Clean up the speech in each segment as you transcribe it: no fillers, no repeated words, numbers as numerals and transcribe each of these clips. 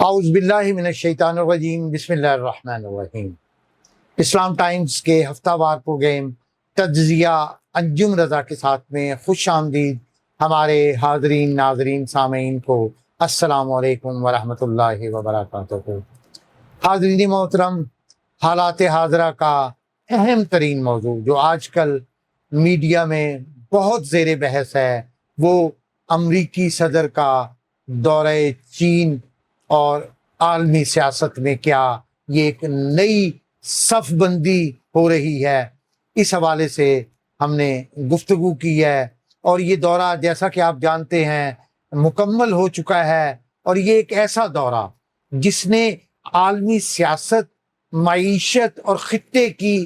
اعوذ باللہ من الشیطان الرجیم بسم اللہ الرحمن الرحیم۔ اسلام ٹائمز کے ہفتہ وار پروگرام تجزیہ انجم رضا کے ساتھ میں خوش آمدید ہمارے حاضرین ناظرین سامعین کو السلام علیکم ورحمۃ اللہ وبرکاتہ۔ حاضرین محترم، حالات حاضرہ کا اہم ترین موضوع جو آج کل میڈیا میں بہت زیر بحث ہے وہ امریکی صدر کا دورہ چین اور عالمی سیاست میں کیا یہ ایک نئی صف بندی ہو رہی ہے، اس حوالے سے ہم نے گفتگو کی ہے۔ اور یہ دورہ جیسا کہ آپ جانتے ہیں مکمل ہو چکا ہے، اور یہ ایک ایسا دورہ جس نے عالمی سیاست، معیشت اور خطے کی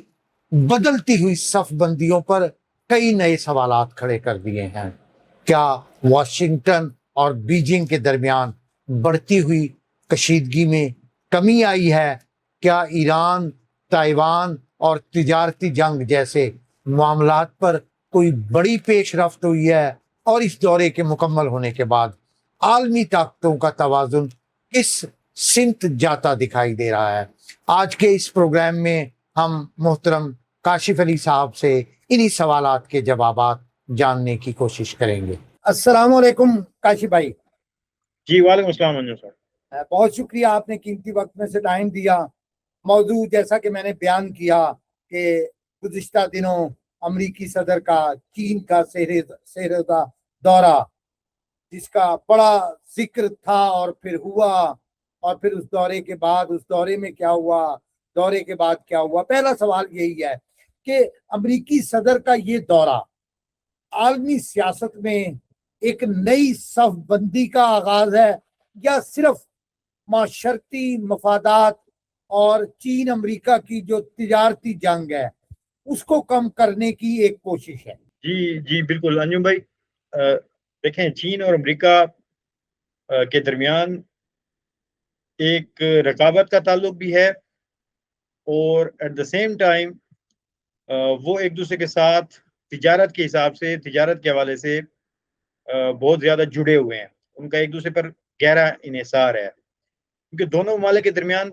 بدلتی ہوئی صف بندیوں پر کئی نئے سوالات کھڑے کر دیے ہیں۔ کیا واشنگٹن اور بیجنگ کے درمیان بڑھتی ہوئی کشیدگی میں کمی آئی ہے؟ کیا ایران، تائیوان اور تجارتی جنگ جیسے معاملات پر کوئی بڑی پیش رفت ہوئی ہے؟ اور اس دورے کے مکمل ہونے کے بعد عالمی طاقتوں کا توازن کس سمت جاتا دکھائی دے رہا ہے؟ آج کے اس پروگرام میں ہم محترم کاشف علی صاحب سے انہی سوالات کے جوابات جاننے کی کوشش کریں گے۔ السلام علیکم کاشف بھائی۔ جی وعلیکم السلام انجم صاحب، بہت شکریہ، آپ نے قیمتی وقت میں سے ٹائم دیا۔ موضوع جیسا کہ میں نے بیان کیا کہ گزشتہ دنوں امریکی صدر کا چین کا سیرزہ دورہ، جس کا بڑا ذکر تھا اور پھر ہوا، اور پھر اس دورے کے بعد اس دورے میں کیا ہوا، دورے کے بعد کیا ہوا۔ پہلا سوال یہی ہے کہ امریکی صدر کا یہ دورہ عالمی سیاست میں ایک نئی صف بندی کا آغاز ہے یا صرف معاشرتی مفادات اور چین امریکہ کی جو تجارتی جنگ ہے اس کو کم کرنے کی ایک کوشش ہے؟ جی بالکل انجم بھائی، دیکھیں چین اور امریکہ کے درمیان ایک رقابت کا تعلق بھی ہے، اور ایٹ دا سیم ٹائم وہ ایک دوسرے کے ساتھ تجارت کے حساب سے، تجارت کے حوالے سے بہت زیادہ جڑے ہوئے ہیں۔ ان کا ایک دوسرے پر گہرا انحصار ہے، کیونکہ دونوں ممالک کے درمیان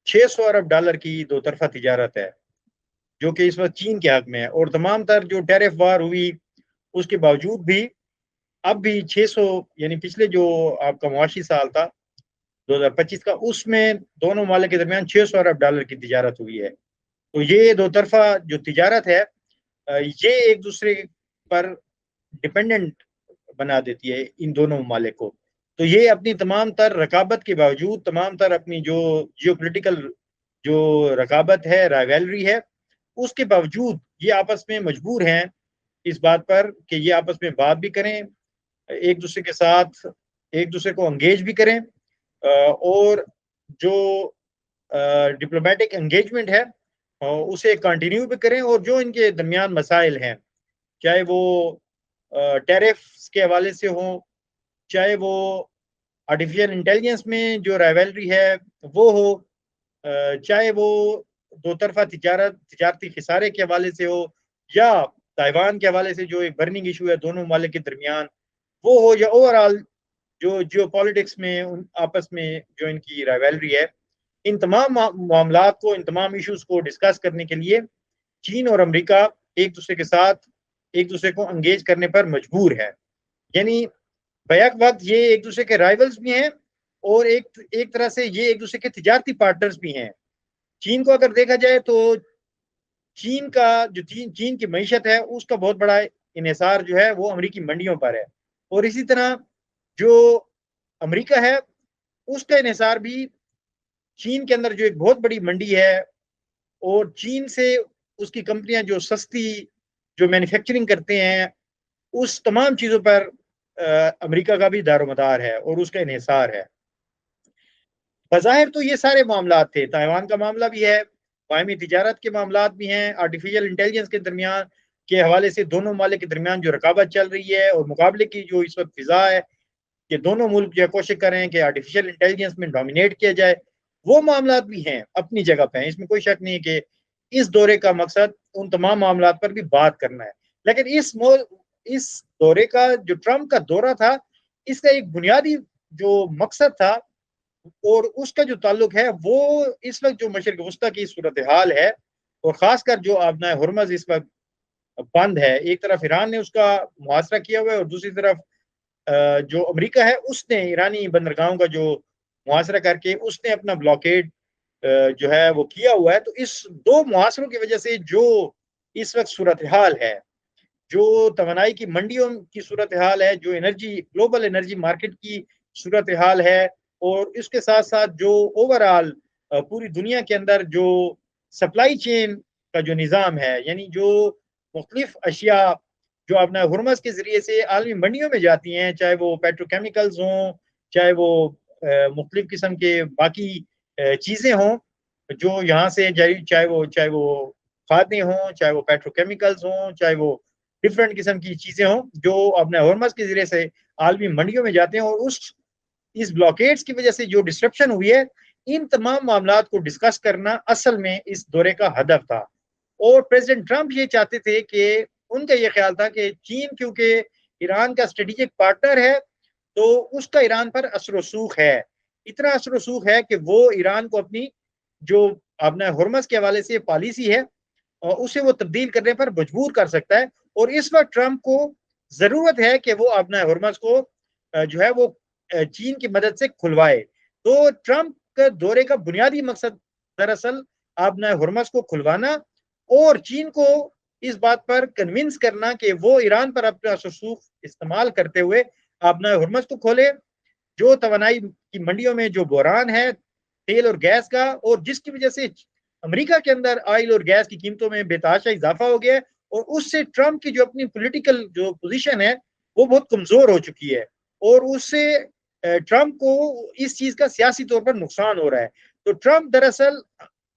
600 ارب ڈالر کی دو طرفہ تجارت ہے جو کہ اس وقت چین کے حق میں ہے، اور تمام تر جو ٹیرف وار ہوئی اس کے باوجود بھی اب بھی 600، یعنی پچھلے جو آپ کا معاشی سال تھا 2025 کا، اس میں دونوں ممالک کے درمیان 600 ارب ڈالر کی تجارت ہوئی ہے۔ تو یہ دو طرفہ جو تجارت ہے یہ ایک دوسرے پر ڈپینڈنٹ بنا دیتی ہے ان دونوں ممالک کو۔ تو یہ اپنی تمام تر رقابت کے باوجود، تمام تر اپنی جو جیو پولیٹیکل جو رقابت ہے، رائیولری ہے، اس کے باوجود یہ آپس میں مجبور ہیں اس بات پر کہ یہ آپس میں بات بھی کریں، ایک دوسرے کے ساتھ ایک دوسرے کو انگیج بھی کریں، اور جو ڈپلومیٹک انگیجمنٹ ہے اسے کنٹینیو بھی کریں، اور جو ان کے درمیان مسائل ہیں، چاہے وہ ٹیرفز کے حوالے سے ہوں، چاہے وہ آرٹیفیشل انٹیلیجنس میں جو رائیولری ہے وہ ہو، چاہے وہ دو طرفہ تجارتی خسارے کے حوالے سے ہو، یا تائیوان کے حوالے سے جو ایک برننگ ایشو ہے دونوں ممالک کے درمیان وہ ہو، یا اوورآل جو جیو پالیٹکس میں آپس میں جو ان کی رائیولری ہے، ان تمام معاملات کو، ان تمام ایشوز کو ڈسکس کرنے کے لیے چین اور امریکہ ایک دوسرے کے ساتھ ایک دوسرے کو انگیج کرنے پر مجبور ہے۔ یعنی بیک وقت یہ ایک دوسرے کے رائیولز بھی ہیں، اور ایک طرح سے یہ ایک دوسرے کے تجارتی پارٹنرز بھی ہیں۔ چین کو اگر دیکھا جائے تو چین کا جو چین کی معیشت ہے اس کا بہت بڑا انحصار جو ہے وہ امریکی منڈیوں پر ہے، اور اسی طرح جو امریکہ ہے اس کا انحصار بھی چین کے اندر جو ایک بہت بڑی منڈی ہے، اور چین سے اس کی کمپنیاں جو سستی جو مینوفیکچرنگ کرتے ہیں اس تمام چیزوں پر امریکہ کا بھی دار و مدار ہے اور اس کا انحصار ہے۔ بظاہر تو یہ سارے معاملات تھے، تائیوان کا معاملہ بھی ہے، باہمی تجارت کے معاملات بھی ہیں، آرٹیفیشل انٹیلیجنس کے درمیان کے حوالے سے دونوں ممالک کے درمیان جو رقابت چل رہی ہے اور مقابلے کی جو اس وقت فضا ہے کہ دونوں ملک جو کوشش کر رہے ہیں کہ آرٹیفیشل انٹیلیجنس میں ڈومینیٹ کیا جائے، وہ معاملات بھی ہیں، اپنی جگہ پہ ہیں، اس میں کوئی شک نہیں کہ اس دورے کا مقصد ان تمام معاملات پر بھی بات کرنا ہے۔ لیکن اس دورے کا جو ٹرمپ کا دورہ تھا، اس کا ایک بنیادی جو مقصد تھا اور اس کا جو تعلق ہے وہ اس وقت جو مشرق وسطی کی صورتحال ہے، اور خاص کر جو آبنائے ہرمز اس وقت بند ہے، ایک طرف ایران نے اس کا محاصرہ کیا ہوا ہے، اور دوسری طرف جو امریکہ ہے اس نے ایرانی بندرگاہوں کا جو محاصرہ کر کے اس نے اپنا بلاکیڈ جو ہے وہ کیا ہوا ہے. تو اس دو محاصروں کی وجہ سے جو اس وقت صورتحال ہے، جو توانائی کی منڈیوں کی صورتحال ہے، جو انرجی گلوبل انرجی مارکیٹ کی صورتحال ہے، اور اس کے ساتھ ساتھ جو اوور آل پوری دنیا کے اندر جو سپلائی چین کا جو نظام ہے، یعنی جو مختلف اشیاء جو اپنا ہرمز کے ذریعے سے عالمی منڈیوں میں جاتی ہیں، چاہے وہ پیٹروکیمیکلز ہوں، چاہے وہ مختلف قسم کے باقی چیزیں ہوں جو یہاں سے چاہے وہ کھادیں ہوں، چاہے وہ پیٹروکیمیکلز ہوں، چاہے وہ ڈفرینٹ قسم کی چیزیں ہوں جو اپنے ہرمز کے ذریعے سے عالمی منڈیوں میں جاتے ہیں. اور اس بلاکیڈز کی وجہ سے جو ڈسرپشن ہوئی ہے، ان تمام معاملات کو ڈسکس کرنا اصل میں اس دورے کا ہدف تھا. اور پریزیڈنٹ ٹرمپ یہ چاہتے تھے کہ ان کا یہ خیال تھا کہ چین کیونکہ ایران کا اسٹریٹجک پارٹنر ہے تو اس کا ایران پر اثر و رسوخ ہے، اتنا اثر و رسوخ ہے کہ وہ ایران کو اپنی جو اپنا ہرمز کے حوالے سے پالیسی ہے اسے وہ تبدیل کرنے پر مجبور کر سکتا ہے. اور اس وقت ٹرمپ کو ضرورت ہے کہ وہ اپنا ہرمز کو جو ہے وہ چین کی مدد سے کھلوائے. تو ٹرمپ کے دورے کا بنیادی مقصد دراصل اپنا ہرمز کو کھلوانا اور چین کو اس بات پر کنونس کرنا کہ وہ ایران پر اپنا رسوخ استعمال کرتے ہوئے اپنا ہرمز کو کھولے. جو توانائی کی منڈیوں میں جو بحران ہے تیل اور گیس کا، اور جس کی وجہ سے امریکہ کے اندر آئل اور گیس کی قیمتوں میں بے تحاشا اضافہ ہو گیا ہے، اور اس سے ٹرمپ کی جو اپنی پولیٹیکل جو پوزیشن ہے وہ بہت کمزور ہو چکی ہے، اور اس سے ٹرمپ کو اس چیز کا سیاسی طور پر نقصان ہو رہا ہے. تو ٹرمپ دراصل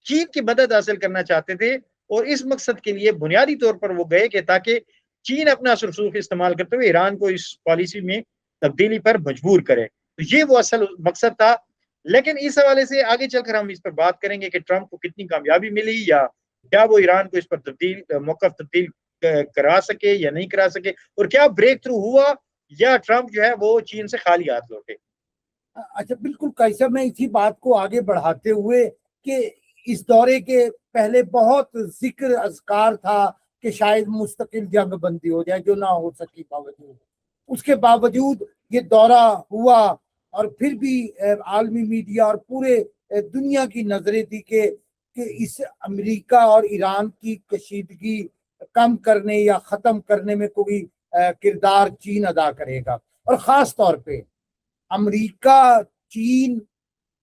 چین کی مدد حاصل کرنا چاہتے تھے، اور اس مقصد کے لیے بنیادی طور پر وہ گئے کہ تاکہ چین اپنا اثر و رسوخ استعمال کرتے ہوئے ایران کو اس پالیسی میں تبدیلی پر مجبور کرے. تو یہ وہ اصل مقصد تھا. لیکن اس حوالے سے آگے چل کر ہم اس پر بات کریں گے کہ ٹرمپ کو کتنی کامیابی ملی، یا کیا وہ ایران کو اس پر موقف تبدیل کرا سکے یا نہیں کرا سکے، اور کیا بریک تھرو ہوا یا ٹرمپ جو ہے وہ چین سے خالی ہاتھ لوٹے. اچھا بالکل قیصر، میں اسی بات کو آگے بڑھاتے ہوئے کہ اس دورے کے پہلے بہت ذکر اذکار تھا کہ شاید مستقل جنگ بندی ہو جائے، جو نہ ہو سکی. باوجود اس کے باوجود یہ دورہ ہوا، اور پھر بھی عالمی میڈیا اور پورے دنیا کی نظریں تھی کہ اس امریکہ اور ایران کی کشیدگی کم کرنے یا ختم کرنے میں کوئی کردار چین ادا کرے گا. اور خاص طور پہ امریکہ چین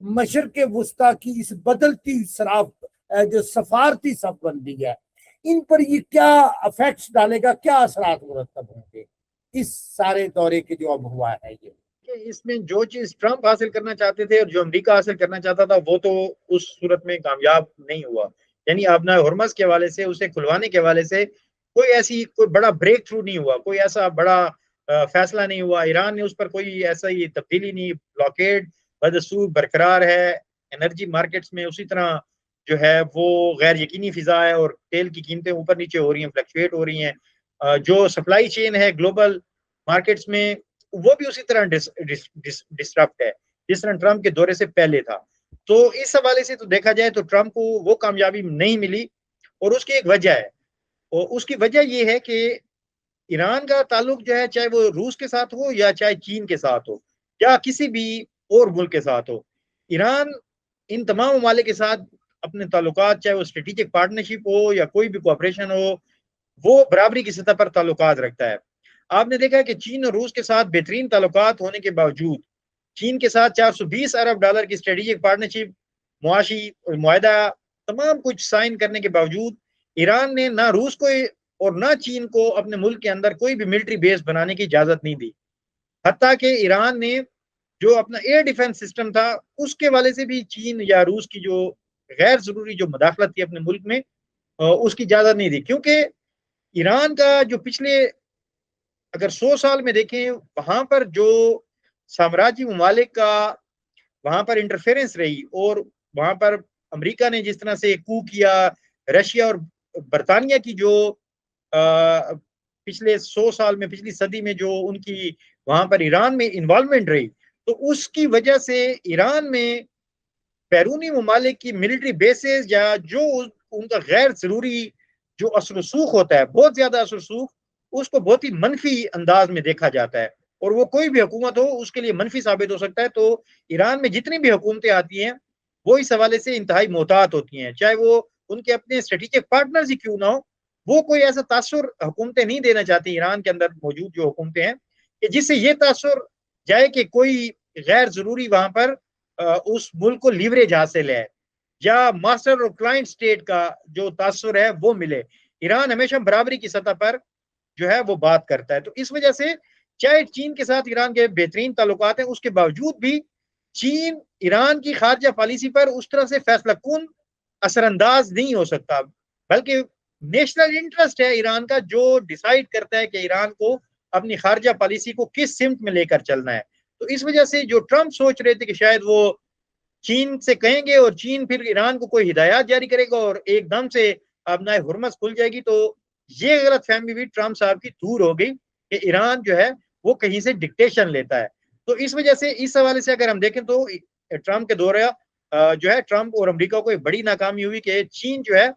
مشرق وسطی کی اس بدلتی جو سفارتی صف بندی ہے، ان پر یہ کیا افیکٹس ڈالے گا، کیا اثرات مرتب ہوں گے اس سارے دورے کے جو اب ہوا ہے؟ یہ اس میں جو چیز ٹرمپ حاصل کرنا چاہتے تھے اور جو امریکہ حاصل کرنا چاہتا تھا وہ تو اس صورت میں کامیاب نہیں ہوا. یعنی اپنا ہرمز کے حوالے سے، اسے کھلوانے کے حوالے سے کوئی بڑا بریک تھرو نہیں ہوا، کوئی ایسا بڑا فیصلہ نہیں ہوا. ایران نے اس پر کوئی ایسا ہی تبدیلی نہیں، بلاکیڈ بدستور برقرار ہے. انرجی مارکیٹس میں اسی طرح جو ہے وہ غیر یقینی فضا ہے، اور تیل کی قیمتیں اوپر نیچے ہو رہی ہیں، فلکچویٹ ہو رہی ہیں. جو سپلائی چین ہے گلوبل مارکیٹس میں وہ بھی اسی طرح ڈسٹرپٹ ہے جس طرح ٹرمپ کے دورے سے پہلے تھا. تو اس حوالے سے تو دیکھا جائے تو ٹرمپ کو وہ کامیابی نہیں ملی، اور اس کی ایک وجہ ہے، اور اس کی وجہ یہ ہے کہ ایران کا تعلق جو ہے چاہے وہ روس کے ساتھ ہو یا چاہے چین کے ساتھ ہو یا کسی بھی اور ملک کے ساتھ ہو، ایران ان تمام ممالک کے ساتھ اپنے تعلقات، چاہے وہ اسٹریٹجک پارٹنرشپ ہو یا کوئی بھی کوآپریشن ہو، وہ برابری کی سطح پر تعلقات رکھتا ہے. آپ نے دیکھا کہ چین اور روس کے ساتھ بہترین تعلقات ہونے کے باوجود، چین کے ساتھ $420 ارب کی اسٹریٹجک پارٹنرشپ، معاشی معاہدہ، تمام کچھ سائن کرنے کے باوجود ایران نے نہ روس کو اور نہ چین کو اپنے ملک کے اندر کوئی بھی ملٹری بیس بنانے کی اجازت نہیں دی. حتیٰ کہ ایران نے جو اپنا ایئر ڈیفنس سسٹم تھا اس کے والے سے بھی چین یا روس کی جو غیر ضروری جو مداخلت تھی اپنے ملک میں اس کی اجازت نہیں دی. کیونکہ ایران کا جو پچھلے اگر 100 سال میں دیکھیں، وہاں پر جو سامراجی ممالک کا وہاں پر انٹرفیرنس رہی، اور وہاں پر امریکہ نے جس طرح سے کو کیا، رشیا اور برطانیہ کی جو پچھلے 100 سال میں، پچھلی صدی میں جو ان کی وہاں پر ایران میں انوالومنٹ رہی، تو اس کی وجہ سے ایران میں بیرونی ممالک کی ملٹری بیسز یا جو ان کا غیر ضروری جو اثر و رسوخ ہوتا ہے، بہت زیادہ اثر و رسوخ، اس کو بہت ہی منفی انداز میں دیکھا جاتا ہے، اور وہ کوئی بھی حکومت ہو اس کے لیے منفی ثابت ہو سکتا ہے۔ تو ایران میں جتنی بھی حکومتیں آتی ہیں وہ اس حوالے سے انتہائی محتاط ہوتی ہیں، چاہے وہ ان کے اپنے اسٹریٹجک پارٹنرز ہی کیوں نہ ہو، وہ کوئی ایسا تاثر حکومتیں نہیں دینا چاہتی ایران کے اندر موجود جو حکومتیں ہیں کہ جس سے یہ تاثر جائے کہ کوئی غیر ضروری وہاں پر اس ملک کو لیوریج حاصل ہے یا ماسٹر اور کلائنٹ سٹیٹ کا جو تاثر ہے وہ ملے۔ ایران ہمیشہ برابری کی سطح پر جو ہے وہ بات کرتا ہے، تو اس وجہ سے چاہے چین کے ساتھ ایران کے بہترین تعلقات ہیں، اس کے باوجود بھی چین ایران کی خارجہ پالیسی پر اس طرح سے فیصلہ کن اثر انداز نہیں ہو سکتا، بلکہ نیشنل انٹرسٹ ہے ایران کا جو ڈیسائیڈ کرتا ہے کہ ایران کو اپنی خارجہ پالیسی کو کس سمت میں لے کر چلنا ہے۔ تو اس وجہ سے جو ٹرمپ سوچ رہے تھے کہ شاید وہ چین سے کہیں گے اور چین پھر ایران کو کوئی ہدایات جاری کرے گا اور ایک دم سے آبنائے ہرمز کھل جائے گی، تو یہ غلط فہمی بھی ٹرمپ صاحب کی دور ہو گئی کہ ایران جو ہے وہ کہیں سے ڈکٹیشن لیتا ہے۔ تو اس وجہ سے اس حوالے سے اگر ہم دیکھیں تو ٹرمپ کے دورہ جو ہے ٹرمپ اور امریکہ کو ایک بڑی ناکامی ہوئی کہ چین جو ہے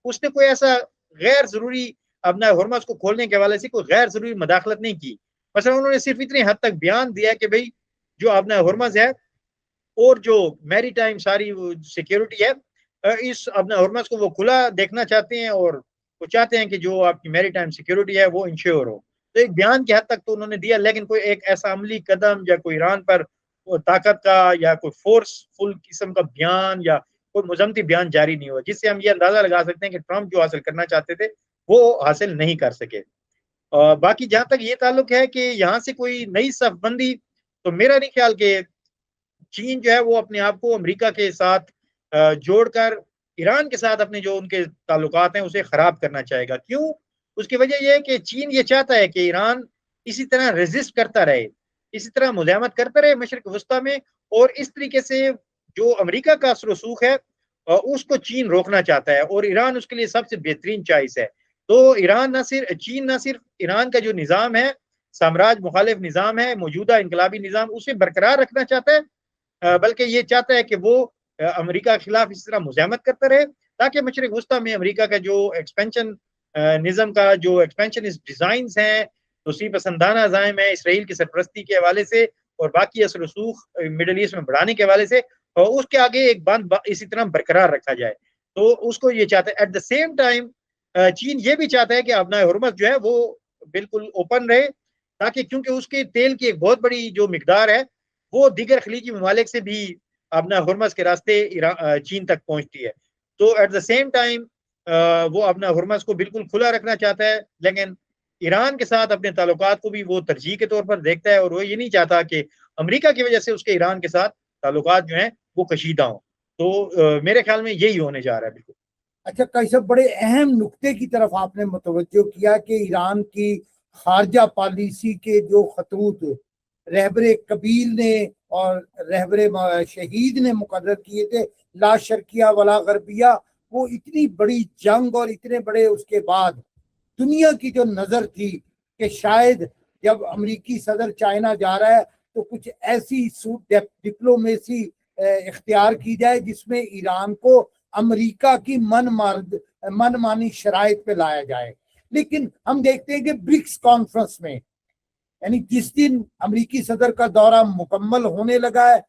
اس نے کوئی ایسا غیر ضروری آبنائے ہرمز کو کھولنے کے حوالے سے کوئی غیر ضروری مداخلت نہیں کی، مثلا انہوں نے صرف اتنی حد تک بیان دیا کہ بھئی جو آبنائے ہرمز ہے اور جو میری ٹائم ساری سیکیورٹی ہے، اس اپنا ہرمز کو وہ کھلا دیکھنا چاہتے ہیں اور وہ چاہتے ہیں کہ جو آپ کی میری ٹائم سیکیورٹی ہے وہ انشور ہو۔ تو ایک بیان کی حد تک تو انہوں نے دیا، لیکن کوئی ایک ایسا عملی قدم یا کوئی ایران پر طاقت کا یا کوئی فورس فل قسم کا بیان یا کوئی مذمتی بیان جاری نہیں ہوا، جس سے ہم یہ اندازہ لگا سکتے ہیں کہ ٹرمپ جو حاصل کرنا چاہتے تھے وہ حاصل نہیں کر سکے۔ باقی جہاں تک یہ تعلق ہے کہ یہاں سے کوئی نئی صف بندی، تو میرا نہیں خیال کہ چین جو ہے وہ اپنے آپ کو امریکہ کے ساتھ جوڑ کر ایران کے ساتھ اپنے جو ان کے تعلقات ہیں اسے خراب کرنا چاہے گا۔ کیوں؟ اس کی وجہ یہ ہے کہ چین یہ چاہتا ہے کہ ایران اسی طرح ریزسٹ کرتا رہے، اسی طرح مزاحمت کرتا رہے مشرق وسطیٰ میں، اور اس طریقے سے جو امریکہ کا اثر و رسوخ ہے اس کو چین روکنا چاہتا ہے، اور ایران اس کے لیے سب سے بہترین چوائس ہے۔ تو چین نہ صرف ایران کا جو نظام ہے، سامراج مخالف نظام ہے، موجودہ انقلابی نظام، اسے برقرار رکھنا چاہتا ہے، بلکہ یہ چاہتا ہے کہ وہ امریکہ کے خلاف اس طرح مزاحمت کرتا رہے تاکہ مشرق وسطیٰ میں امریکہ کا جو ایکسپینشن نظم کا جو ایکسپینشن ڈیزائنز ہیں، توسیع پسندانہ عزائم ہے اسرائیل کی سرپرستی کے حوالے سے اور باقی اثر و رسوخ مڈل ایسٹ میں بڑھانے کے حوالے سے، اس کے آگے ایک بند اسی طرح برقرار رکھا جائے۔ تو اس کو یہ چاہتا ہے۔ ایٹ دا سیم ٹائم چین یہ بھی چاہتا ہے کہ ابنائے ہرمز جو ہے وہ بالکل اوپن رہے، تاکہ کیونکہ اس کے تیل کی ایک بہت بڑی جو مقدار ہے وہ دیگر خلیجی ممالک سے بھی اپنا ہرمز کے راستے چین تک پہنچتی ہے۔ تو ایٹ دا سیم ٹائم وہ اپنا ہرمز کو بالکل کھلا رکھنا چاہتا ہے، لیکن ایران کے ساتھ اپنے تعلقات کو بھی وہ ترجیح کے طور پر دیکھتا ہے، اور وہ یہ نہیں چاہتا کہ امریکہ کی وجہ سے اس کے ایران کے ساتھ تعلقات جو ہیں وہ کشیدہ ہوں۔ تو میرے خیال میں یہی ہونے جا رہا ہے۔ بالکل۔ اچھا کئی سب بڑے اہم نقطے کی طرف آپ نے متوجہ کیا کہ ایران کی خارجہ پالیسی کے جو خطوط رہبر قبیل نے اور رہبر شہید نے مقرر کیے تھے، لا شرقیہ ولا غربیہ، وہ اتنی بڑی جنگ اور اتنے بڑے اس کے بعد دنیا کی جو نظر تھی کہ شاید جب امریکی صدر چائنا جا رہا ہے تو کچھ ایسی ڈپلومیسی اختیار کی جائے جس میں ایران کو امریکہ کی من مانی شرائط پہ لایا جائے۔ لیکن ہم دیکھتے ہیں کہ برکس کانفرنس میں، یعنی جس دن امریکی صدر کا دورہ مکمل ہونے لگا ہے،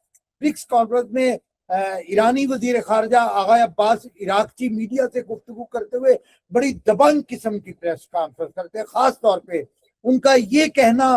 برکس کانفرنس میں ایرانی وزیر خارجہ آغا عباس عراقچی میڈیا سے گفتگو کرتے ہوئے بڑی دبنگ قسم کی پریس کانفرنس کرتے ہیں، خاص طور پہ ان کا یہ کہنا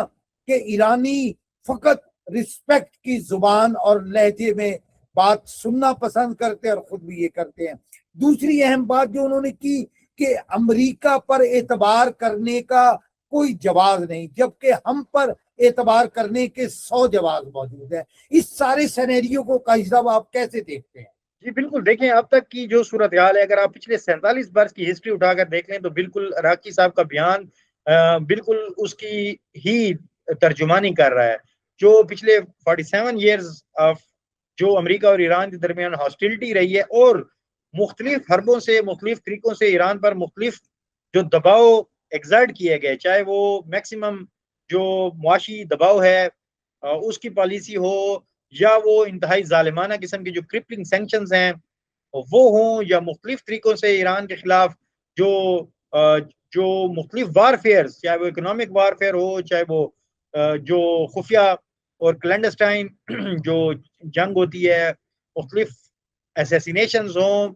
کہ ایرانی فقط رسپیکٹ کی زبان اور لہجے میں بات سننا پسند کرتے اور خود بھی یہ کرتے ہیں۔ دوسری اہم بات جو انہوں نے کی کہ امریکہ پر اعتبار کرنے کا کوئی جواز نہیں، جبکہ ہم پر اعتبار کرنے کے 100 جواز موجود ہیں۔ اس سارے سینیریو کو قاضی صاحب آپ کیسے دیکھتے ہیں؟ جی بالکل، دیکھیں اب تک کی جو صورتحال ہے، اگر آپ پچھلے 47 برس کی ہسٹری اٹھا کر دیکھ لیں تو بالکل عراقی صاحب کا بیان بالکل اس کی ہی ترجمانی کر رہا ہے۔ جو پچھلے 47 ایئرز آف جو امریکہ اور ایران کے درمیان ہاسٹیلٹی رہی ہے اور مختلف حربوں سے مختلف طریقوں سے ایران پر مختلف جو دباؤ ایگزرٹ کیے گئے، چاہے وہ میکسیمم جو معاشی دباؤ ہے اس کی پالیسی ہو، یا وہ انتہائی ظالمانہ قسم کے جو کرپلنگ سینکشنز ہیں وہ ہوں، یا مختلف طریقوں سے ایران کے خلاف جو جو مختلف وارفیئرز، چاہے وہ اکنامک وارفیئر ہو، چاہے وہ جو خفیہ اور کلینڈسٹائن جو جنگ ہوتی ہے، مختلف اسیسینیشنز ہوں،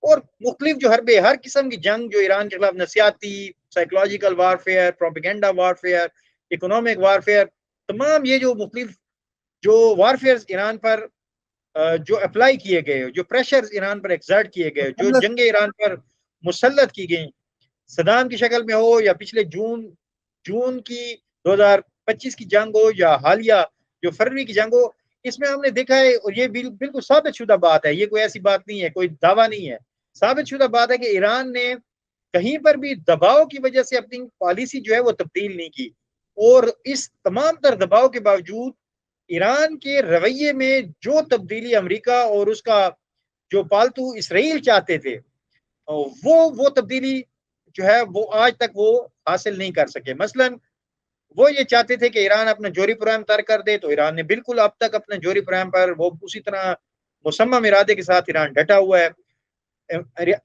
اور مختلف جو ہر قسم کی جنگ جو ایران کے خلاف نفسیاتی، psychological warfare, propaganda warfare, economic warfare, تمام یہ جو مختلف جو وارفیئرز ایران پر جو اپلائی کیے گئے، جو پریشرز ایران پر ایکزرٹ کیے گئے، جو جنگ ایران پر مسلط کی گئیں، صدام کی شکل میں ہو، یا پچھلے جون کی 2025 کی جنگ ہو، یا حالیہ جو فروری کی جنگ ہو، اس میں ہم نے دیکھا ہے، اور یہ بالکل ثابت شدہ بات ہے، یہ کوئی ایسی بات نہیں ہے، کوئی دعویٰ نہیں ہے، ثابت شدہ بات ہے کہ ایران نے کہیں پر بھی دباؤ کی وجہ سے اپنی پالیسی جو ہے وہ تبدیل نہیں کی، اور اس تمام تر دباؤ کے باوجود ایران کے رویے میں جو تبدیلی امریکہ اور اس کا جو پالتو اسرائیل چاہتے تھے، وہ تبدیلی جو ہے وہ آج تک وہ حاصل نہیں کر سکے۔ مثلا وہ یہ چاہتے تھے کہ ایران اپنا جوہری پروگرام ترک کر دے، تو ایران نے بالکل اب تک اپنے جوہری پروگرام پر وہ اسی طرح مصمم ارادے کے ساتھ ایران ڈٹا ہوا ہے۔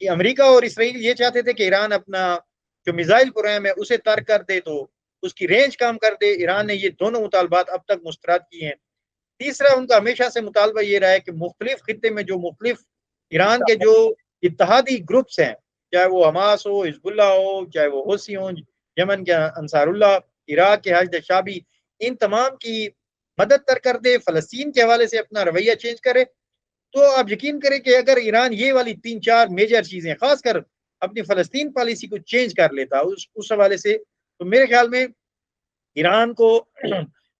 امریکہ اور اسرائیل یہ چاہتے تھے کہ ایران اپنا جو میزائل پروگرام ہے اسے ترک کر دے، تو اس کی رینج کم کر دے۔ ایران نے یہ دونوں مطالبات اب تک مسترد کیے ہیں۔ تیسرا ان کا ہمیشہ سے مطالبہ یہ رہا ہے کہ مختلف خطے میں جو مختلف ایران کے جو اتحادی گروپس ہیں، چاہے وہ حماس ہو، حزب اللہ ہو، چاہے وہ حوثی ہوں، یمن کے انصار اللہ، عراق کے حشد شعبی، ان تمام کی مدد کر دے، فلسطین کے حوالے سے اپنا رویہ چینج کرے۔ تو آپ یقین کریں کہ اگر ایران یہ والی 3-4 میجر چیزیں، خاص کر اپنی فلسطین پالیسی کو چینج کر لیتا اس حوالے سے، تو میرے خیال میں ایران کو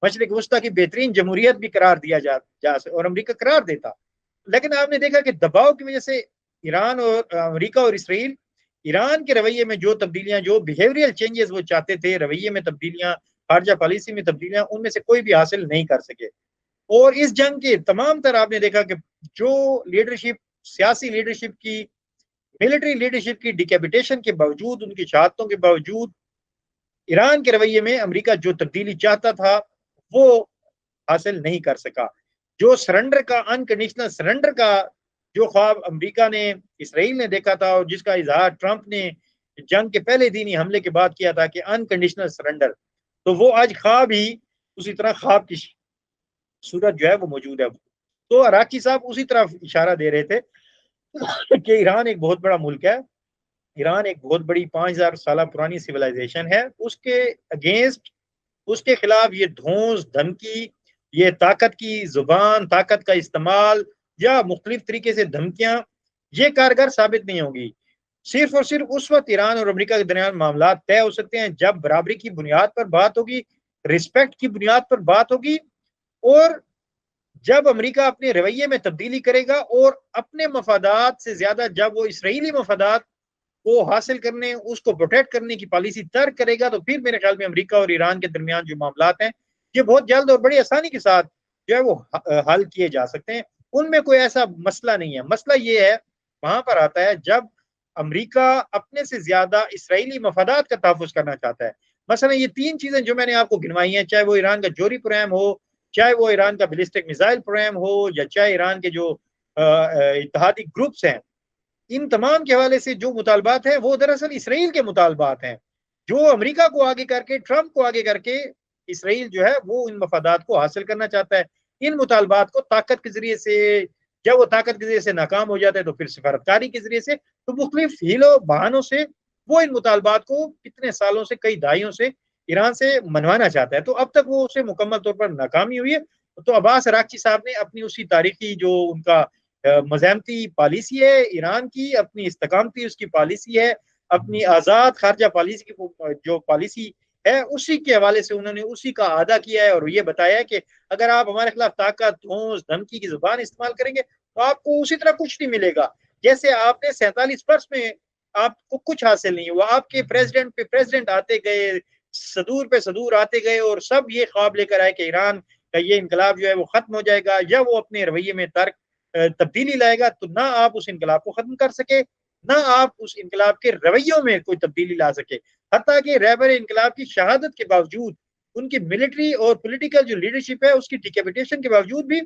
مشرق وسطیٰ کی بہترین جمہوریت بھی قرار دیا جا اور امریکہ قرار دیتا۔ لیکن آپ نے دیکھا کہ دباؤ کی وجہ سے ایران اور امریکہ اور اسرائیل ایران کے رویے میں جو تبدیلیاں، جو بیہیویئرل چینجز وہ چاہتے تھے، رویے میں تبدیلیاں، خارجہ پالیسی میں تبدیلیاں، ان میں سے کوئی بھی حاصل نہیں کر سکے۔ اور اس جنگ کے تمام تر آپ نے دیکھا کہ جو لیڈرشپ، سیاسی لیڈرشپ کی، ملٹری لیڈرشپ کی ڈیکیپیٹیشن کے باوجود، ان کی شہادتوں کے باوجود، ایران کے رویے میں امریکہ جو تبدیلی چاہتا تھا وہ حاصل نہیں کر سکا۔ جو سرنڈر کا، انکنڈیشنل سرنڈر کا جو خواب امریکہ نے، اسرائیل نے دیکھا تھا، اور جس کا اظہار ٹرمپ نے جنگ کے پہلے دن ہی حملے کے بعد کیا تھا کہ انکنڈیشنل سرنڈر، تو وہ آج خواب ہی اسی طرح خواب کی صورت جو ہے وہ موجود ہے۔ تو عراقی صاحب اسی طرح اشارہ دے رہے تھے کہ ایران ایک بہت بڑا ملک ہے، ایران ایک بہت بڑی 5000 سالہ پرانی سویلائزیشن ہے، اس کے اگینسٹ، اس کے خلاف یہ دھونس، دھمکی، یہ طاقت کی زبان، طاقت کا استعمال، یا مختلف طریقے سے دھمکیاں، یہ کارگر ثابت نہیں ہوگی۔ صرف اور صرف اس وقت ایران اور امریکہ کے درمیان معاملات طے ہو سکتے ہیں جب برابری کی بنیاد پر بات ہوگی، رسپیکٹ کی بنیاد پر بات ہوگی، اور جب امریکہ اپنے رویے میں تبدیلی کرے گا، اور اپنے مفادات سے زیادہ جب وہ اسرائیلی مفادات کو حاصل کرنے، اس کو پروٹیکٹ کرنے کی پالیسی ترک کرے گا، تو پھر میرے خیال میں امریکہ اور ایران کے درمیان جو معاملات ہیں یہ بہت جلد اور بڑی آسانی کے ساتھ جو ہے وہ حل کیے جا سکتے ہیں۔ ان میں کوئی ایسا مسئلہ نہیں ہے۔ مسئلہ یہ ہے، وہاں پر آتا ہے جب امریکہ اپنے سے زیادہ اسرائیلی مفادات کا تحفظ کرنا چاہتا ہے۔ مثلا یہ 3 چیزیں جو میں نے آپ کو گنوائی ہیں، چاہے وہ ایران کا جوہری پروگرام ہو، چاہے وہ ایران کا بیلسٹک میزائل پروگرام ہو، یا چاہے ایران کے جو اتحادی گروپس ہیں، ان تمام کے حوالے سے جو مطالبات ہیں وہ دراصل اسرائیل کے مطالبات ہیں، جو امریکہ کو آگے کر کے، ٹرمپ کو آگے کر کے، اسرائیل جو ہے وہ ان مفادات کو حاصل کرنا چاہتا ہے۔ ان مطالبات کو طاقت کے ذریعے سے، جب وہ طاقت کے ذریعے سے ناکام ہو جاتا ہے تو پھر سفارتکاری کے ذریعے سے، تو مختلف ہیلوں بہانوں سے وہ ان مطالبات کو کتنے سالوں سے، کئی دہائیوں سے ایران سے منوانا چاہتا ہے۔ تو اب تک وہ اسے مکمل طور پر ناکامی ہوئی ہے۔ تو عباس عراقچی صاحب نے اپنی اسی تاریخی جو ان کا مزاحمتی پالیسی ہے ایران کی، اپنی استقامتی اس کی پالیسی ہے، اپنی آزاد خارجہ پالیسی کی جو پالیسی ہے، اسی کے حوالے سے انہوں نے اسی کا اعادہ کیا ہے، اور یہ بتایا ہے کہ اگر آپ ہمارے خلاف طاقت، دھونس، دھمکی کی زبان استعمال کریں گے تو آپ کو اسی طرح کچھ نہیں ملے گا جیسے آپ نے 47 برس میں آپ کو کچھ حاصل نہیں ہوا۔ آپ کے پریزیڈنٹ پہ پریزیڈنٹ آتے گئے، صدور پہ صدور آتے گئے، اور سب یہ خواب لے کر آئے کہ ایران کا یہ انقلاب جو ہے وہ ختم ہو جائے گا، یا وہ اپنے رویے میں تبدیلی لائے گا۔ تو نہ آپ اس انقلاب کو ختم کر سکے، نہ آپ اس انقلاب کے رویوں میں کوئی تبدیلی لا سکے، حتیٰ کہ رہبر انقلاب کی شہادت کے باوجود ان کی ملٹری اور پولیٹیکل جو لیڈرشپ ہے اس کی ڈیکیپیٹیشن کے باوجود بھی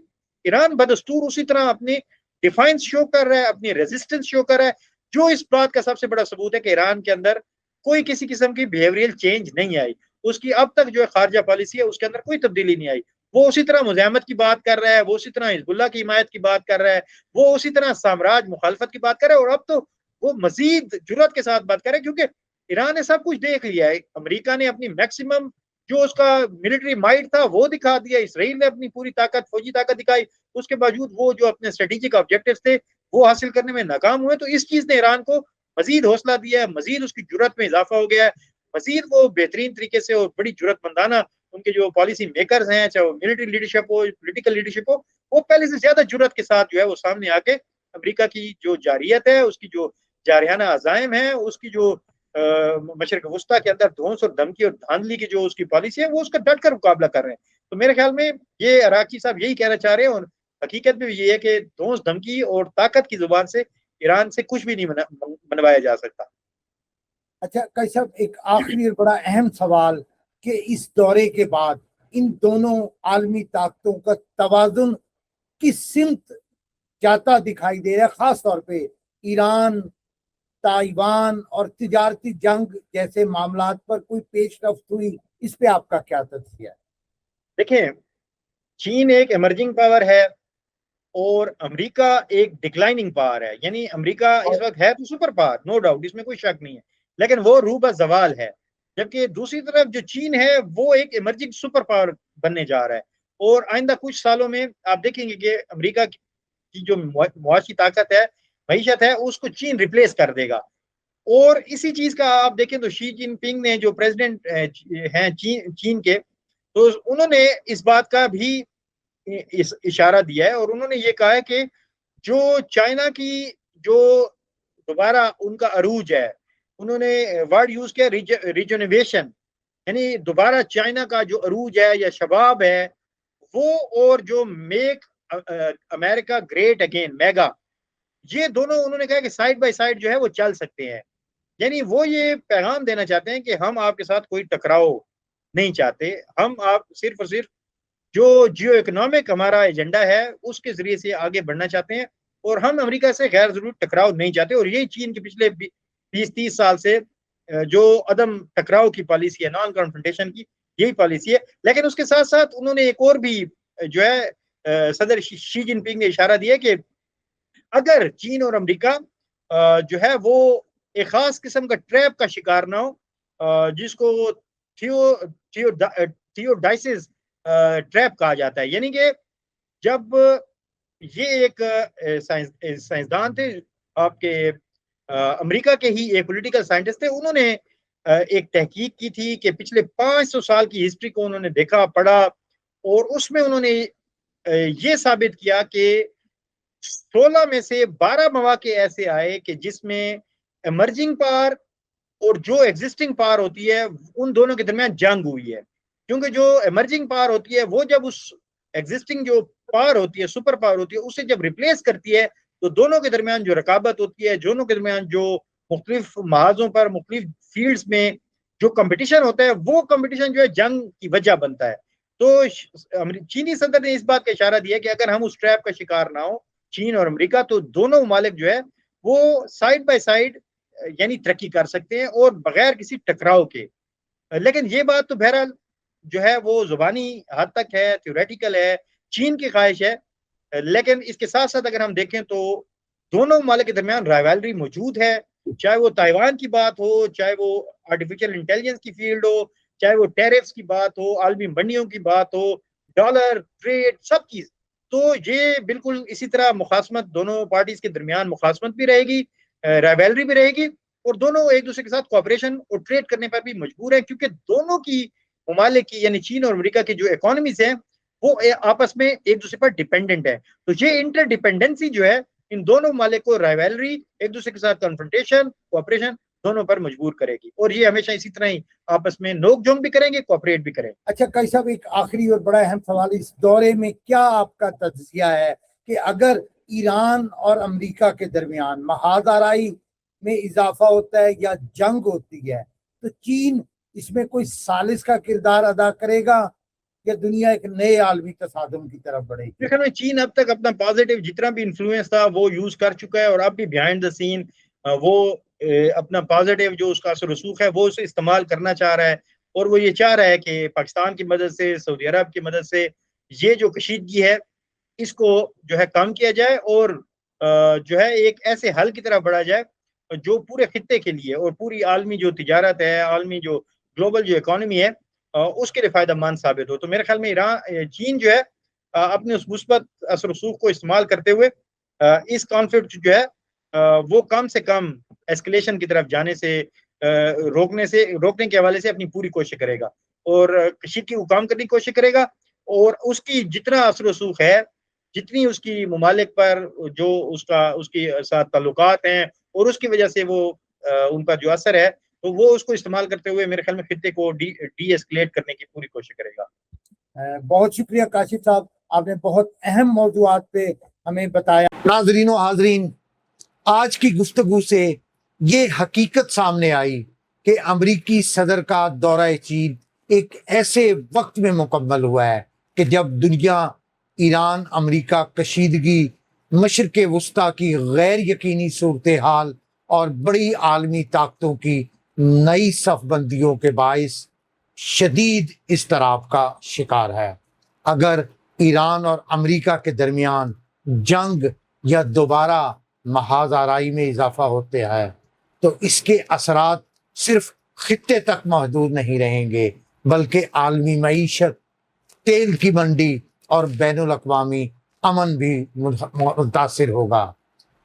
ایران بدستور اسی طرح اپنی ڈیفائنس شو کر رہا ہے، اپنی ریزسٹنس شو کر رہا ہے، جو اس بات کا سب سے بڑا ثبوت ہے کہ ایران کے اندر کوئی کسی قسم کی بیہیویئرل چینج نہیں آئی. اس کی اب تک جو ہے خارجہ پالیسی ہے اس کے اندر کوئی تبدیلی نہیں آئی. وہ اسی طرح مزاحمت کی بات کر رہا ہے، وہ اسی طرح حزب اللہ کی حمایت کی بات کر رہا ہے، وہ اسی طرح سامراج مخالفت کی بات کر رہا ہے، اور اب تو وہ مزید جرات کے ساتھ بات کر رہا ہے کیونکہ ایران نے سب کچھ دیکھ لیا ہے. امریکہ نے اپنی میکسیمم جو اس کا ملٹری مائٹ تھا وہ دکھا دیا، اسرائیل نے اپنی پوری طاقت فوجی طاقت دکھائی، اس کے باوجود وہ جو اپنے اسٹریٹجک آبجیکٹیوز تھے وہ حاصل کرنے میں ناکام ہوئے. تو اس چیز نے ایران کو مزید حوصلہ دیا ہے، مزید اس کی جرات میں اضافہ ہو گیا ہے، مزید وہ بہترین طریقے سے اور بڑی جرات مندانہ ان کے جو پالیسی میکرز ہیں، چاہے وہ ملٹری لیڈرشپ ہو، پولیٹیکل لیڈرشپ ہو، وہ پہلے سے زیادہ جرات کے ساتھ جو ہے وہ سامنے آ کے امریکہ کی جو جارحیت ہے، اس کی جو جارحانہ عزائم ہے، اس کی جو مشرق وسطیٰ کے اندر دھونس اور دھمکی اور دھاندلی کی جو اس کی پالیسی ہے وہ اس کا ڈٹ کر مقابلہ کر رہے ہیں. تو میرے خیال میں یہ عراقی صاحب یہی کہنا چاہ رہے ہیں، اور حقیقت میں یہ ہے کہ دھونس دھمکی اور طاقت کی زبان سے ایران سے کچھ بھی نہیں منوایا جا سکتا. اچھا قیصر صاحب، ایک آخری اور بڑا اہم سوال کہ اس دورے کے بعد ان دونوں عالمی طاقتوں کا توازن کس سمت جاتا دکھائی دے رہا ہے، خاص طور پہ ایران، تائیوان اور تجارتی جنگ جیسے معاملات پر کوئی پیش رفت ہوئی؟ اس پہ آپ کا کیا تجزیہ ہے؟ دیکھیں، چین ایک ایمرجنگ پاور ہے اور امریکہ ایک ڈکلائننگ پاور ہے. یعنی امریکہ اس وقت ہے تو سپر پاور، نو ڈاؤٹ، اس میں کوئی شک نہیں ہے، لیکن وہ روبہ زوال ہے. جبکہ دوسری طرف جو چین ہے وہ ایک ایمرجنگ سپر پاور بننے جا رہا ہے، اور آئندہ کچھ سالوں میں آپ دیکھیں گے کہ امریکہ کی جو معاشی طاقت ہے، معیشت ہے، اس کو چین ریپلیس کر دے گا. اور اسی چیز کا آپ دیکھیں تو شی جن پنگ نے جو پریزیڈنٹ ہیں چین کے، تو انہوں نے اس بات کا بھی اشارہ دیا ہے، اور انہوں نے یہ کہا ہے کہ جو چائنا کی جو دوبارہ ان کا عروج ہے، انہوں نے ورڈ یوز کیا ریجنویشن، یعنی دوبارہ چائنا کا جو عروج ہے یا شباب ہے وہ، اور جو میک امریکہ گریٹ اگین، میگا، یہ دونوں انہوں نے کہا کہ سائڈ بائی سائڈ جو ہے وہ چل سکتے ہیں. یعنی وہ یہ پیغام دینا چاہتے ہیں کہ ہم آپ کے ساتھ کوئی ٹکراؤ نہیں چاہتے، ہم آپ صرف اور صرف جو جیو اکنامک ہمارا ایجنڈا ہے اس کے ذریعے سے آگے بڑھنا چاہتے ہیں، اور ہم امریکہ سے غیر ضروری ٹکراؤ نہیں چاہتے. اور یہی چین کے پچھلے 20-30 سال سے جو عدم ٹکراؤ کی پالیسی ہے، نان کنفرنٹیشن کی، یہی پالیسی ہے. لیکن اس کے ساتھ ساتھ انہوں نے ایک اور بھی جو ہے صدر شی جن پنگ نے اشارہ دیا کہ اگر چین اور امریکہ جو ہے وہ ایک خاص قسم کا ٹریپ کا شکار نہ ہو، جس کو تھیوڈائسس ٹریپ کہا جاتا ہے. یعنی کہ جب یہ ایک سائنسدان تھے آپ کے امریکہ کے ہی ایک پولیٹیکل سائنٹسٹ تھے، انہوں نے ایک تحقیق کی تھی کہ پچھلے 500 سال کی ہسٹری کو انہوں نے دیکھا پڑھا، اور اس میں انہوں نے یہ ثابت کیا کہ 16 میں سے 12 مواقع ایسے آئے کہ جس میں ایمرجنگ پاور اور جو ایگزسٹنگ پاور ہوتی ہے ان دونوں کے درمیان جنگ ہوئی ہے. کیونکہ جو ایمرجنگ پاور ہوتی ہے وہ جب اس ایگزسٹنگ جو پاور ہوتی ہے، سپر پاور ہوتی ہے، اسے جب ریپلیس کرتی ہے تو دونوں کے درمیان جو رقابت ہوتی ہے، دونوں کے درمیان جو مختلف محاذوں پر مختلف فیلڈز میں جو کمپٹیشن ہوتا ہے، وہ کمپٹیشن جو ہے جنگ کی وجہ بنتا ہے. تو چینی صدر نے اس بات کا اشارہ دیا کہ اگر ہم اس ٹریپ کا شکار نہ ہو، چین اور امریکہ، تو دونوں ممالک جو ہے وہ سائڈ بائی سائڈ یعنی ترقی کر سکتے ہیں اور بغیر کسی ٹکراؤ کے. لیکن یہ بات تو بہرحال جو ہے وہ زبانی حد تک ہے، تھیوریٹیکل ہے، چین کی خواہش ہے. لیکن اس کے ساتھ ساتھ اگر ہم دیکھیں تو دونوں ممالک کے درمیان رائیولری موجود ہے، چاہے وہ تائیوان کی بات ہو، چاہے وہ آرٹیفیشل انٹیلیجنس کی فیلڈ ہو، چاہے وہ ٹیرفز کی بات ہو، عالمی منڈیوں کی بات ہو، ڈالر، ٹریڈ، سب چیز. تو یہ بالکل اسی طرح مخاصمت دونوں پارٹیز کے درمیان مخاصمت بھی رہے گی، رائیولری بھی رہے گی، اور دونوں ایک دوسرے کے ساتھ کوآپریشن اور ٹریڈ کرنے پر بھی مجبور ہیں، کیونکہ دونوں کی ممالک کی یعنی چین اور امریکہ کی جو اکانومیز ہیں وہ آپس میں ایک دوسرے پر ڈیپینڈنٹ ہے. تو یہ انٹر ڈیپینڈنسی جو ہے ان دونوں ممالک کو رائیولری، ایک دوسرے کے ساتھ کنفرنٹیشن، کوآپریشن دونوں پر مجبور کرے گی، اور یہ ہمیشہ اسی طرح ہی آپس میں نوک جھونک بھی کریں گے، کوآپریٹ بھی کریں گے. اچھا قیصر صاحب، ایک آخری اور بڑا اہم سوال، اس دورے میں کیا آپ کا تجزیہ ہے کہ اگر ایران اور امریکہ کے درمیان محاذ آرائی میں اضافہ ہوتا ہے یا جنگ ہوتی ہے تو چین اس میں کوئی سالس کا کردار ادا کرے گا یا دنیا ایک نئے عالمی تصادم کی طرف بڑھے گی؟ میرے خیال میں چین اب تک اپنا پازیٹیو جتنا بھی انفلوئنس تھا وہ یوز کر چکا ہے، اور اب بھی بیہائنڈ دا سین وہ اپنا پازیٹیو جو اس کا اثر رسوخ ہے وہ اسے استعمال کرنا چاہ رہا ہے، اور وہ یہ چاہ رہا ہے کہ پاکستان کی مدد سے، سعودی عرب کی مدد سے یہ جو کشیدگی ہے اس کو جو ہے کم کیا جائے، اور جو ہے ایک ایسے حل کی طرف بڑھا جائے جو پورے خطے کے لیے اور پوری عالمی جو تجارت ہے، عالمی جو گلوبل جو اکانومی ہے اس کے لیے فائدہ مند ثابت ہو۔ تو میرے خیال میں چین جو ہے اپنے اس مثبت اثر رسوخ کو استعمال کرتے ہوئے اس کانفلکٹ جو ہے وہ کم سے کم ایسکلیشن کی طرف جانے سے روکنے کے حوالے سے اپنی پوری کوشش کرے گا، اور کشیدگی کو کام کرنے کی کوشش کرے گا، اور اس کی جتنا اثر رسوخ ہے، جتنی اس کی ممالک پر جو اس کے ساتھ تعلقات ہیں اور اس کی وجہ سے وہ ان کا جو اثر ہے، تو وہ اس کو استعمال کرتے ہوئے میرے خیال میں خطے کو ڈی ایسکلیٹ کرنے کی پوری کوشش کرے گا۔ بہت شکریہ کاشف صاحب، آپ نے بہت اہم موضوعات پہ ہمیں بتایا۔ ناظرین و حاضرین، آج کی گفتگو سے یہ حقیقت سامنے آئی کہ امریکی صدر کا دورہ چین ایک ایسے وقت میں مکمل ہوا ہے کہ جب دنیا ایران امریکہ کشیدگی، مشرق وسطیٰ کی غیر یقینی صورتحال اور بڑی عالمی طاقتوں کی نئی صف بندیوں کے باعث شدید اضطراب کا شکار ہے۔ اگر ایران اور امریکہ کے درمیان جنگ یا دوبارہ محاذ آرائی میں اضافہ ہوتے ہیں تو اس کے اثرات صرف خطے تک محدود نہیں رہیں گے، بلکہ عالمی معیشت، تیل کی منڈی اور بین الاقوامی امن بھی متاثر ہوگا۔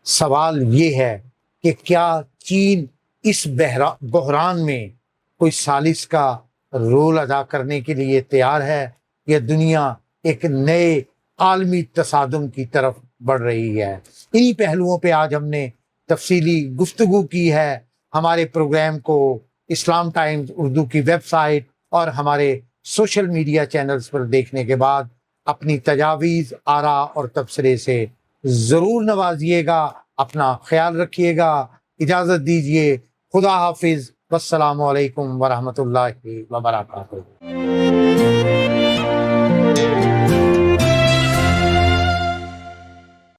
سوال یہ ہے کہ کیا چین اس بحران میں کوئی ثالث کا رول ادا کرنے کے لیے تیار ہے، یا دنیا ایک نئے عالمی تصادم کی طرف بڑھ رہی ہے؟ انہی پہلوؤں پہ آج ہم نے تفصیلی گفتگو کی ہے۔ ہمارے پروگرام کو اسلام ٹائمز اردو کی ویب سائٹ اور ہمارے سوشل میڈیا چینلز پر دیکھنے کے بعد اپنی تجاویز، آراء اور تبصرے سے ضرور نوازیے گا۔ اپنا خیال رکھیے گا۔ اجازت دیجیے۔ خدا حافظ۔ والسلام علیکم ورحمۃ اللہ وبرکاتہ۔